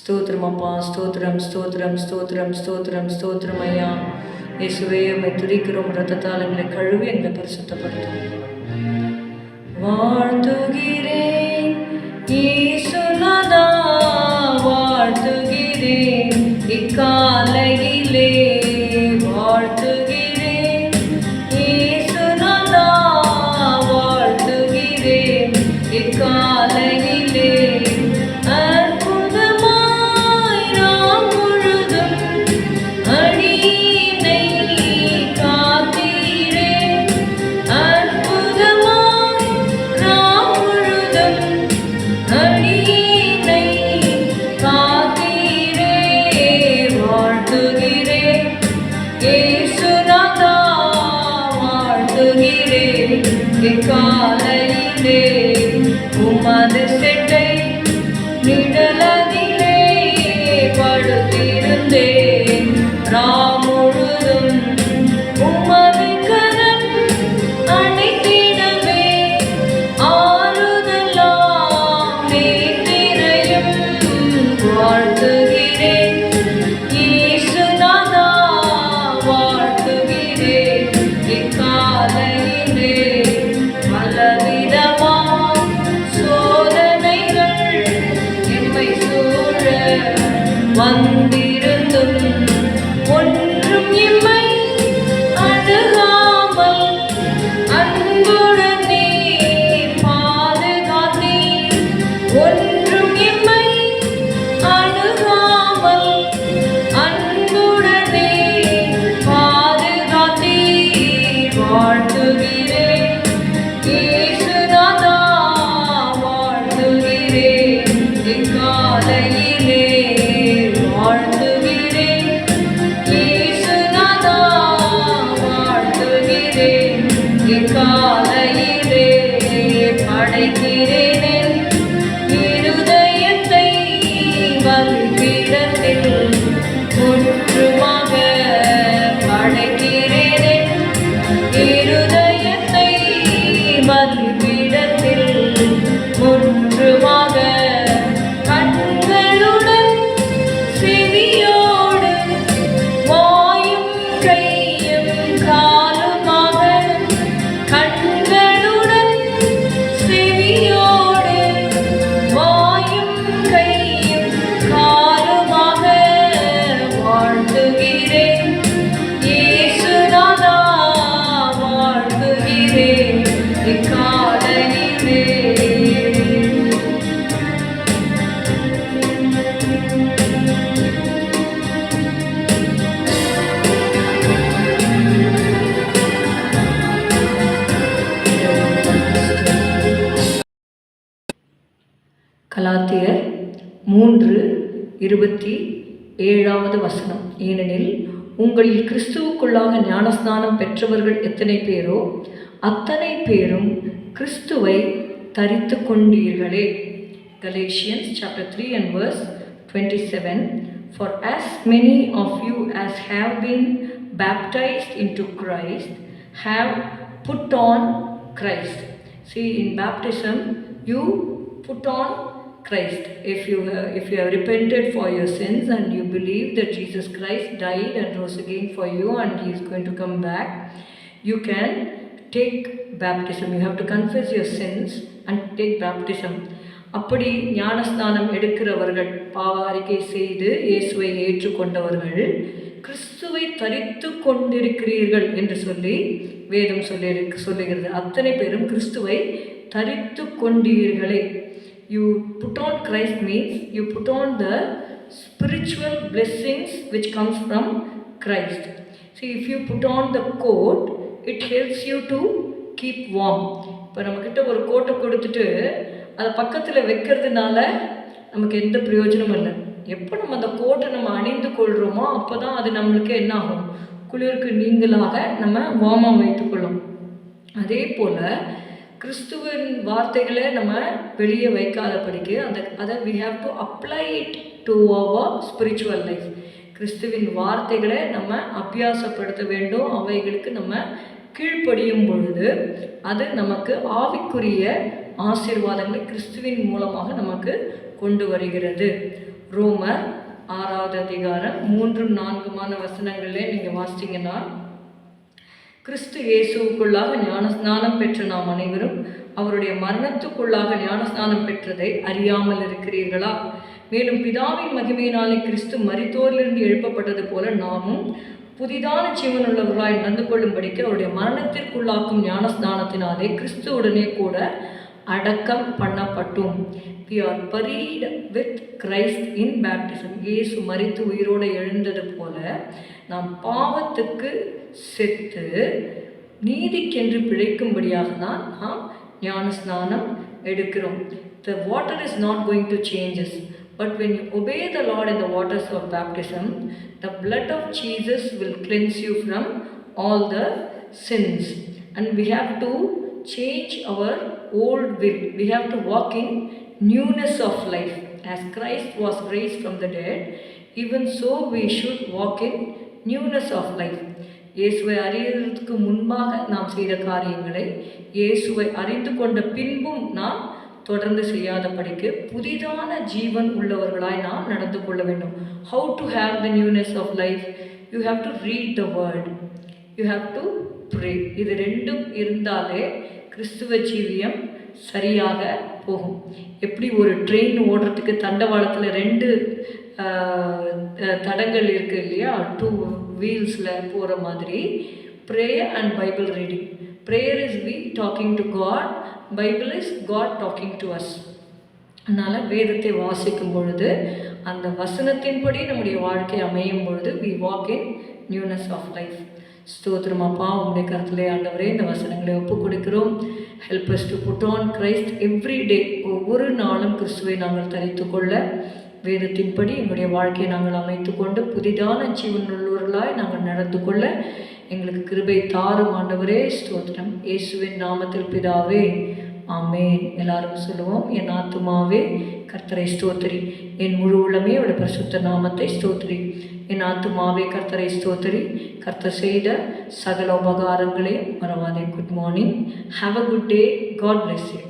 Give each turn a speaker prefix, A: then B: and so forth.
A: ஸ்தோத்திரம் அப்பா, ஸ்தோத்திரம் ஸ்தோத்திரம் ஸ்தோத்திரம் ஸ்தோத்திரம் ஸ்தோத்திரம் ஐயா. இயேசுவே, உம்மை துதிக்கிறோம். இரத்தத்தால் எங்களை கழுவி எங்களை பரிசுத்தப்படுத்தும். வாழ்த்துகிறேன் இயேசுநாதா, வாழ்த்துகிறேன் இக்காலையிலே, வாழ்த்துகிறேன் இயேசுநாதா, வாழ்த்துகிறேன் இக்காலையிலே. காலையிலே உமது செட்டை நிழலிலே படுத்திருந்தேன். முழுதும் உமது கரம் அணைத்திடவே, ஆறுதலாம் நேத்திரையும் வாழ்த்துகிறேன் இயேசுநாதா, வாழ்த்துகிறேன் இக்காலையிலே. பலவிதமாம் சோதனைகள் எம்மை சூழ வந்திருந்தும் ஒன்றும் எம்மை அணுகாமல் அன்புடனே பாதுகாத்தீர். ஒன்றும் எம்மை அணுகாமல் அன்புடனே பாதுகாத்தீர். வாழ்த்துகிறேன் இயேசுநாதா, வாழ்த்துகிறேன் இக்காலையிலே, வாழ்த்துகிறேன் இயேசுநாதா, வாழ்த்துகிறேன் இக்காலையிலே. படைக்கிறேன் இருதயத்தை பலிபீடத்தில் முற்றுமாக, படைக்கிறேன் இருதயத்தை பலிபீடத்தில் முற்றுமாக. கண்களுடன் செவியோடு வாயும் கையும் காலுமாக, கண்களுடன் செவியோடு வாயும் கையும் காலுமாக. வாழ்த்துகிறேன் இயேசுநாதா, வாழ்த்துகிறேன் இக்காலையிலே. கலாத்தியர் 3:27 ஏனெனில் உங்களில் கிறிஸ்துவுக்குள்ளாக ஞானஸ்நானம் பெற்றவர்கள் எத்தனை பேரோ அத்தனை பேரும் கிறிஸ்துவை தரித்து கொண்டீர்களே. Galatians chapter 3 and verse 27. For as many of you as have been baptized into Christ have put on Christ. See, in baptism you put on Christ. If you have repented for your sins and you believe that Jesus Christ died and rose again for you and he is going to come back, you can take baptism. You have to confess your sins and take baptism. அப்படி ஞானஸ்நானம் எடுக்கிறவர்கள், பாவ அறிக்கை செய்து இயேசுவை ஏற்றுக்கொண்டவர்கள் கிறிஸ்துவை தரித்து கொண்டிருக்கிறீர்கள் என்று சொல்லி வேதம் சொல்லுகிறது. அத்தனை பேரும் கிறிஸ்துவை தரித்து கொண்டீர்களே. You put on Christ means you put on the spiritual blessings which comes from Christ. See, if you put on the coat, it helps you to keep warm. இப்போ நம்மக்கிட்ட ஒரு கோட்டை கொடுத்துட்டு அதை பக்கத்தில் வைக்கிறதுனால நமக்கு எந்த பிரயோஜனமும் இல்லை. எப்போ நம்ம அந்த கோட்டை நம்ம அணிந்து கொள்கிறோமோ அப்போ தான் அது நம்மளுக்கு என்ன ஆகும், குளிருக்கு நீங்களாக நம்ம வார்மாக வைத்துக்கொள்ளும். அதே போல் கிறிஸ்துவின் வார்த்தைகளை நம்ம வெளியே வைக்காதபடிக்கு அதை we have to apply it to our spiritual life. கிறிஸ்துவின் வார்த்தைகளை நம்ம அபியாசப்படுத்த வேண்டும். அவைகளுக்கு நம்ம கீழ்ப்படியும் பொழுது அது நமக்கு ஆவிக்குரிய ஆசீர்வாதங்களை கிறிஸ்துவின் மூலமாக நமக்கு கொண்டு வருகிறது. ரோமர் 6வது அதிகாரம் 3-4 வசனங்களிலே நீங்கள் வாசித்தீங்கன்னா, கிறிஸ்து இயேசுவுக்குள்ளாக ஞானஸ்நானம் பெற்ற நாம் அனைவரும் அவருடைய மரணத்துக்குள்ளாக ஞானஸ்நானம் பெற்றதை அறியாமல் இருக்கிறீர்களா? மேலும் பிதாவின் மகிமையினாலே கிறிஸ்து மரித்தோரிலிருந்து எழுப்பப்பட்டது போல நாமும் புதிதான ஜீவனுள்ளவர்களாய் நடந்து கொள்ளும்படிக்கு அவருடைய மரணத்திற்குள்ளாக்கும் ஞானஸ்நானத்தினாலே கிறிஸ்துவுடனே கூட அடக்கம் பண்ணப்பட்டோம். We are buried with Christ in baptism. இயேசு மரித்து உயிரோடு எழுந்தது போல நாம் பாவத்துக்கு செத்து நீதிக்கென்று பிழைக்கும்படியாக தான் நாம் ஞானஸ்நானம் எடுக்கிறோம். The water is not going to change us, but when you obey the Lord in the waters of baptism, the blood of Jesus will cleanse you from all the sins. And we have to change our old will. We have to walk in newness of life. As Christ was raised from the dead, even so we should walk in newness of life. இயேசுவை அறியறதுக்கு முன்பாக நாம் செய்த காரியங்களை இயேசுவை அறிந்து கொண்ட பின்பும் நாம் தொடர்ந்து செய்யாதபடிக்கு புதிதான ஜீவன் உள்ளவர்களாய் நாம் நடந்து கொள்ள வேண்டும். How to have the newness of life? You have to read the word. You have to pray. இது ரெண்டும் இருந்தாலே கிறிஸ்துவ ஜீவியம் சரியாக போகும். எப்படி ஒரு ட்ரெயின் ஓடுறதுக்கு தண்டவாளத்தில் 2 தடங்கள் இருக்குது இல்லையா, 2 வீல்ஸில் போகிற மாதிரி prayer and Bible reading. Prayer is we talking to God, Bible is God talking to us. அதனால் வேதத்தை வாசிக்கும் பொழுது அந்த வசனத்தின்படி நம்முடைய வாழ்க்கை அமையும் பொழுது we walk in newness of life. ஸ்தோத்திரம் அப்பா, உங்களுடைய கருத்திலே ஆண்டவரே இந்த வசனங்களை ஒப்புக் கொடுக்கிறோம். Help us to put on Christ every day. ஒவ்வொரு நாளும் கிறிஸ்துவை நாங்கள் தரித்து கொள்ள வேதத்தின்படி எங்களுடைய வாழ்க்கையை நாங்கள் அமைத்து கொண்டு புதிதான ஜீவனுள்ளவர்களாய் நாங்கள் நடந்து கொள்ள எங்களுக்கு கிருபை தாரும் ஆண்டவரே. ஸ்தோத்திரம் இயேசுவின் நாமத்தில் பிதாவே, ஆமேன். எல்லாரும் சொல்லுவோம், என் ஆத்துமாவே கர்த்தரை ஸ்தோத்திரி, என் முழு உள்ளமே அவருடைய பரிசுத்த நாமத்தை ஸ்தோத்திரி. என் ஆத்துமாவே கர்த்தரை ஸ்தோத்திரி, கர்த்தர் செய்த சகல உபகாரங்களையும் மறவாதே. Good morning. Have a good day. God bless you.